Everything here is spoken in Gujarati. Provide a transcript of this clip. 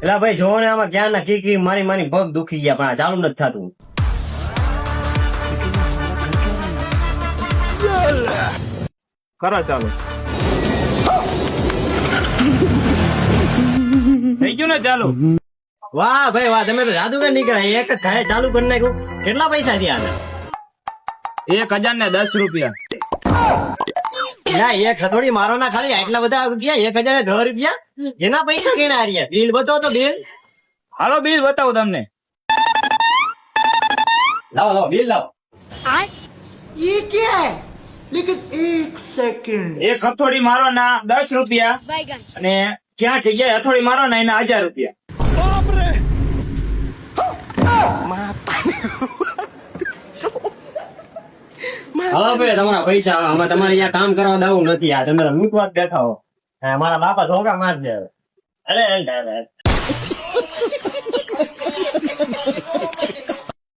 એલા ભાઈ જોવો ને આમાં ક્યાં ના કી મારી મારી પગ દુખી ગયા પણ આ ચાલુ નથી થતું. કરો ચાલો. થઈ ગયું ને ચાલુ. વાહ ભાઈ વાહ, તમે તો જાદુગર નીકળ્યા. એક જ થાય ચાલુ કરી નાખ્યું. કેટલા પૈસા થયા આના? 1010 રૂપિયા. ના એક હથોડી મારો ના ખાલી આટલા બધા રૂપિયા, 1010 રૂપિયા. જેના પૈસા ગણ્યા રહ્યા. બિલ બતાવો તો બિલ. હાલો બિલ બતાવું તમને. લાવો લાવો બિલ લાવો. ये क्या है? लेकिन एक सेकंड. એક હથોડી મારો ના 10 રૂપિયા અને ક્યાં જગ્યાએ હથોડી મારો ના એના 1000 રૂપિયા. હવે ભાઈ તમારા પૈસા હવે તમારે અહીંયા કામ કરવા દેવું નથી. આ તમે મૂકવા જ બેઠા હો. મારા બાપા ધોકા માર દે. અરે